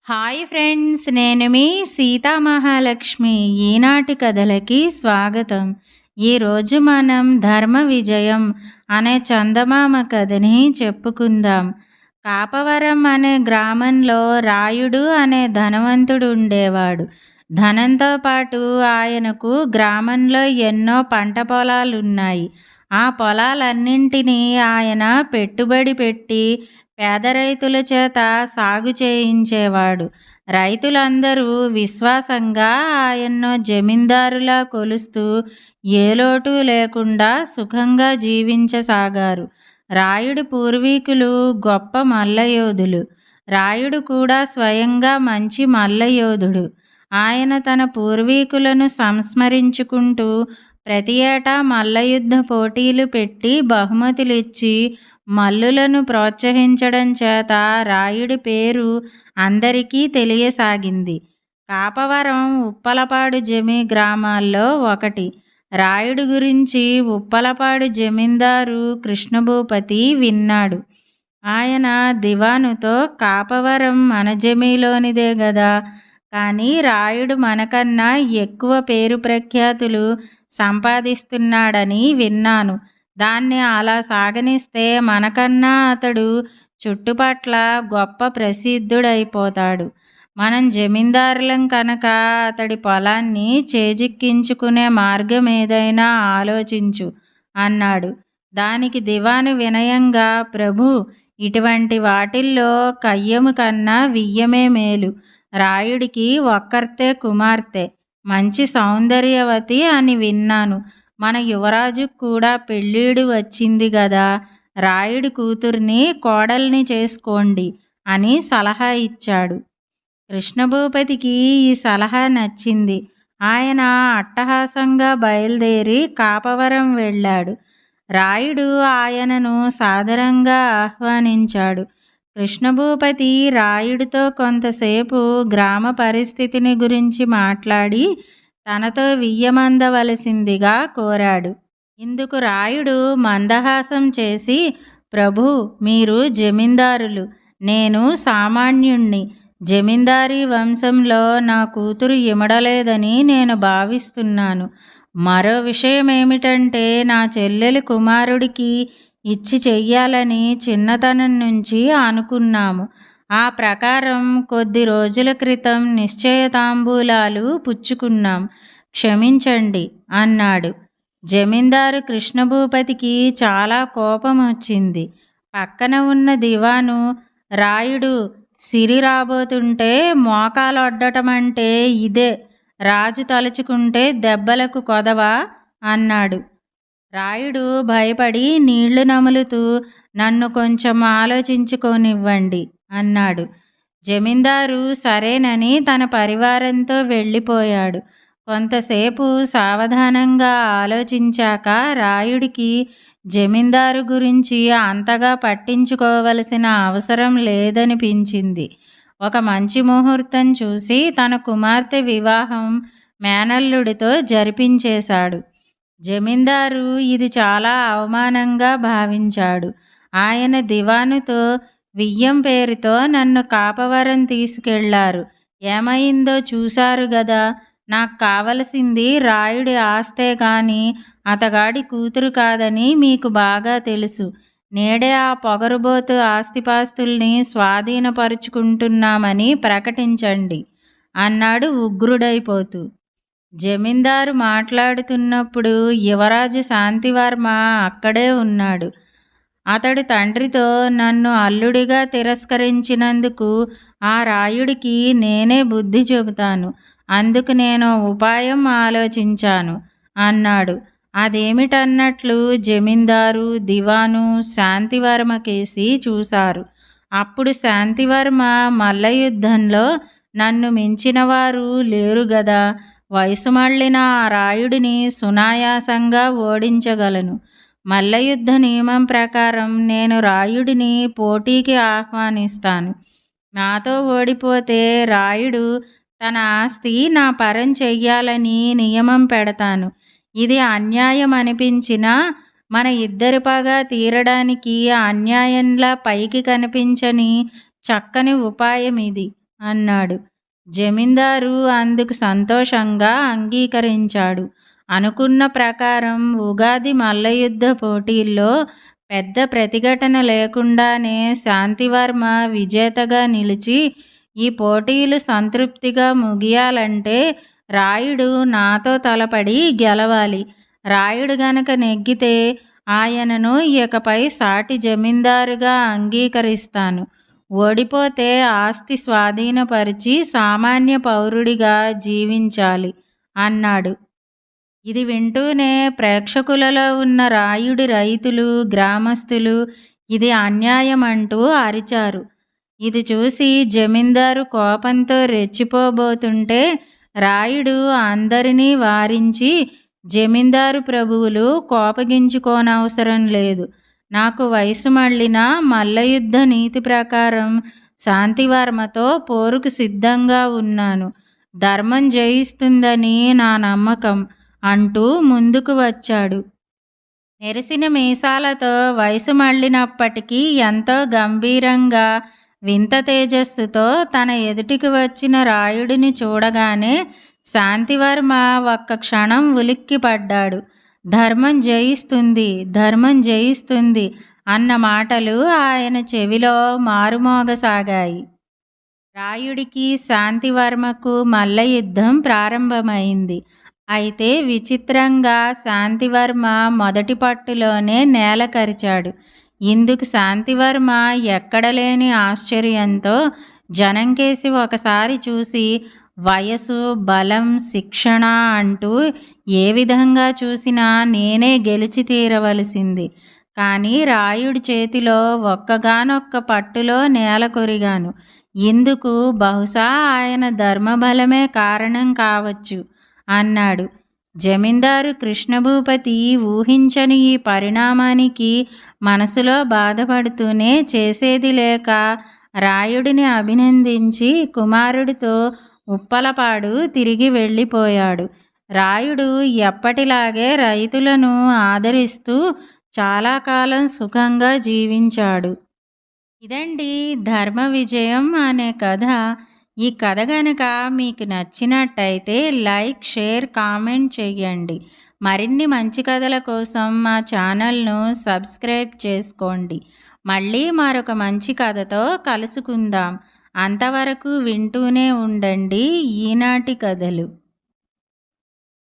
Hi friends, నేను మీ సీతామహాలక్ష్మి. ఈనాటి కథలకి స్వాగతం. ఈరోజు మనం ధర్మ విజయం అనే చందమామ కథని చెప్పుకుందాం. కాపవరం అనే గ్రామంలో రాయుడు అనే ధనవంతుడు ఉండేవాడు. ధనంతో పాటు ఆయనకు గ్రామంలో ఎన్నో పంట పొలాలున్నాయి. ఆ పొలాలన్నింటినీ ఆయన పెట్టుబడి పెట్టి పేద రైతుల చేత సాగు చేయించేవాడు. రైతులందరూ విశ్వాసంగా ఆయన్ను జమీందారులా కొలుస్తూ ఏ లోటు లేకుండా సుఖంగా జీవించసాగారు. రాయుడి పూర్వీకులు గొప్ప మల్లయోధులు. రాయుడు కూడా స్వయంగా మంచి మల్లయోధుడు. ఆయన తన పూర్వీకులను సంస్మరించుకుంటూ ప్రతి ఏటా మల్లయుద్ధ పోటీలు పెట్టి బహుమతులిచ్చి మల్లులను ప్రోత్సహించడం చేత రాయుడి పేరు అందరికీ తెలియసాగింది. కాపవరం ఉప్పలపాడు జమీ గ్రామాల్లో ఒకటి. రాయుడు గురించి ఉప్పలపాడు జమీందారు కృష్ణభూపతి విన్నాడు. ఆయన దివానుతో, కాపవరం మన జమీలోనిదే గదా, కానీ రాయుడు మనకన్నా ఎక్కువ పేరు ప్రఖ్యాతులు సంపాదిస్తున్నాడని విన్నాను. దాన్ని అలా సాగనిస్తే మనకన్నా అతడు చుట్టుపట్ల గొప్ప ప్రసిద్ధుడైపోతాడు. మనం జమీందారులం కనుక అతడి పొలాన్ని చేజిక్కించుకునే మార్గం ఏదైనా ఆలోచించు అన్నాడు. దానికి దివాను వినయంగా, ప్రభూ, ఇటువంటి వాటిల్లో కయ్యము కన్నా వియ్యమే మేలు. రాయుడికి ఒక్కర్తే కుమార్తె, మంచి సౌందర్యవతి అని విన్నాను. మన యువరాజుకు కూడా పెళ్ళీడు వచ్చింది గదా, రాయుడి కూతుర్ని కోడల్ని చేసుకోండి అని సలహా ఇచ్చాడు. కృష్ణభూపతికి ఈ సలహా నచ్చింది. ఆయన అట్టహాసంగా బయలుదేరి కాపవరం వెళ్ళాడు. రాయుడు ఆయనను సాదరంగా ఆహ్వానించాడు. కృష్ణభూపతి రాయుడితో కొంతసేపు గ్రామ పరిస్థితిని గురించి మాట్లాడి తనతో వియ్యమందవలసిందిగా కోరాడు. ఇందుకు రాయుడు మందహాసం చేసి, ప్రభూ, మీరు జమీందారులు, నేను సామాన్యుణ్ణి. జమీందారీ వంశంలో నా కూతురు ఇమడలేదని నేను భావిస్తున్నాను. మరో విషయం ఏమిటంటే, నా చెల్లెలి కుమారుడికి ఇచ్చి చెయ్యాలని చిన్నతనం నుంచి అనుకున్నాము. ఆ ప్రకారం కొద్ది రోజుల క్రితం నిశ్చయతాంబూలాలు పుచ్చుకున్నాం. క్షమించండి అన్నాడు. జమీందారు కృష్ణభూపతికి చాలా కోపం వచ్చింది. పక్కన ఉన్న దివాను, రాయుడు సిరి రాబోతుంటే మోకాలొడ్డటమంటే ఇదే, రాజు తలుచుకుంటే దెబ్బలకు కొదవా అన్నాడు. రాయుడు భయపడి నీళ్లు నములుతూ, నన్ను కొంచెం ఆలోచించుకోనివ్వండి అన్నాడు. జమీందారు సరేనని తన పరివారంతో వెళ్ళిపోయాడు. కొంతసేపు సావధానంగా ఆలోచించాక రాయుడికి జమీందారు గురించి అంతగా పట్టించుకోవలసిన అవసరం లేదనిపించింది. ఒక మంచి ముహూర్తం చూసి తన కుమార్తె వివాహం మేనల్లుడితో జరిపించేశాడు. జమీందారు ఇది చాలా అవమానంగా భావించాడు. ఆయన దివానుతో, వియ్యం పేరుతో నన్ను కాపవరం తీసుకెళ్లారు. ఏమైందో చూశారు గదా. నాకు కావలసింది రాయుడి ఆస్తే గాని అతగాడి కూతురు కాదని మీకు బాగా తెలుసు. నేడే ఆ పొగరుబోతు ఆస్తిపాస్తుల్ని స్వాధీనపరుచుకుంటున్నామని ప్రకటించండి అన్నాడు ఉగ్రుడైపోతూ. జమీందారు మాట్లాడుతున్నప్పుడు యువరాజు శాంతివర్మ అక్కడే ఉన్నాడు. అతడు తండ్రితో, నన్ను అల్లుడిగా తిరస్కరించినందుకు ఆ రాయుడికి నేనే బుద్ధి చెబుతాను. అందుకు నేను ఉపాయం ఆలోచించాను అన్నాడు. అదేమిటన్నట్లు జమీందారు, దివాను శాంతివర్మ కేసి చూశారు. అప్పుడు శాంతివర్మ, మల్లయుద్ధంలో నన్ను మించిన వారు లేరు గదా. వయసు మళ్ళిన ఆ రాయుడిని సునాయాసంగా ఓడించగలను. మల్లయుద్ధ నియమం ప్రకారం నేను రాయుడిని పోటీకి ఆహ్వానిస్తాను. నాతో ఓడిపోతే రాయుడు తన ఆస్తి నా పరం చెయ్యాలని నియమం పెడతాను. ఇది అన్యాయం అనిపించినా మన ఇద్దరి పగ తీరడానికి అన్యాయంలా పైకి కనిపించని చక్కని ఉపాయం ఇది అన్నాడు. జమీందారు అందుకు సంతోషంగా అంగీకరించాడు. అనుకున్న ప్రకారం ఉగాది మల్లయుద్ధ పోటీల్లో పెద్ద ప్రతిఘటన లేకుండానే శాంతివర్మ విజేతగా నిలిచి, ఈ పోటీలు సంతృప్తిగా ముగియాలంటే రాయుడు నాతో తలపడి గెలవాలి. రాయుడు గనక నెగ్గితే ఆయనను ఇకపై సాటి జమీందారుగా అంగీకరిస్తాను. ఓడిపోతే ఆస్తి స్వాధీనపరిచి సామాన్య పౌరుడిగా జీవించాలి అన్నాడు. ఇది వింటూనే ప్రేక్షకులలో ఉన్న రాయుడి రైతులు, గ్రామస్తులు ఇది అన్యాయం అంటూ అరిచారు. ఇది చూసి జమీందారు కోపంతో రెచ్చిపోబోతుంటే రాయుడు అందరినీ వారించి, జమీందారు ప్రభువులు కోపగించుకోనవసరం లేదు. నాకు వయసు మళ్ళిన మల్లయుద్ధ నీతి ప్రకారం శాంతివర్మతో పోరుకు సిద్ధంగా ఉన్నాను. ధర్మం జయిస్తుందని నా నమ్మకం అంటూ ముందుకు వచ్చాడు. నెరిసిన మీసాలతో వయసు మళ్ళినప్పటికీ ఎంతో గంభీరంగా వింత తేజస్సుతో తన ఎదుటికి వచ్చిన రాయుడిని చూడగానే శాంతివర్మ ఒక్క క్షణం ఉలిక్కిపడ్డాడు. ధర్మం జయిస్తుంది, ధర్మం జయిస్తుంది అన్న మాటలు ఆయన చెవిలో మారుమోగసాగాయి. రాయుడికి శాంతివర్మకు మల్లయుద్ధం ప్రారంభమైంది. అయితే విచిత్రంగా శాంతివర్మ మొదటి పట్టులోనే నేల కరిచాడు. ఇందుకు శాంతివర్మ ఎక్కడలేని ఆశ్చర్యంతో జనంకేసి ఒకసారి చూసి, వయసు, బలం, శిక్షణ అంటూ ఏ విధంగా చూసినా నేనే గెలిచి తీరవలసింది. కానీ రాయుడి చేతిలో ఒక్కగానొక్క పట్టులో నేల కొరిగాను. ఇందుకు బహుశా ఆయన ధర్మబలమే కారణం కావచ్చు అన్నాడు. జమీందారు కృష్ణభూపతి ఊహించని ఈ పరిణామానికి మనసులో బాధపడుతూనే చేసేది లేక రాయుడిని అభినందించి కుమారుడితో ఉప్పలపాడు తిరిగి వెళ్ళిపోయాడు. రాయుడు ఎప్పటిలాగే రైతులను ఆదరిస్తూ చాలా కాలం సుఖంగా జీవించాడు. ఇదండి ధర్మ విజయం అనే కథ. ఈ కథ గనక మీకు నచ్చినట్టయితే లైక్, షేర్, కామెంట్ చేయండి. మరిన్ని మంచి కథల కోసం మా ఛానల్ను సబ్స్క్రైబ్ చేసుకోండి. మళ్ళీ మరొక మంచి కథతో కలుసుకుందాం. అంతవరకు వింటూనే ఉండండి ఈనాటి కథలు.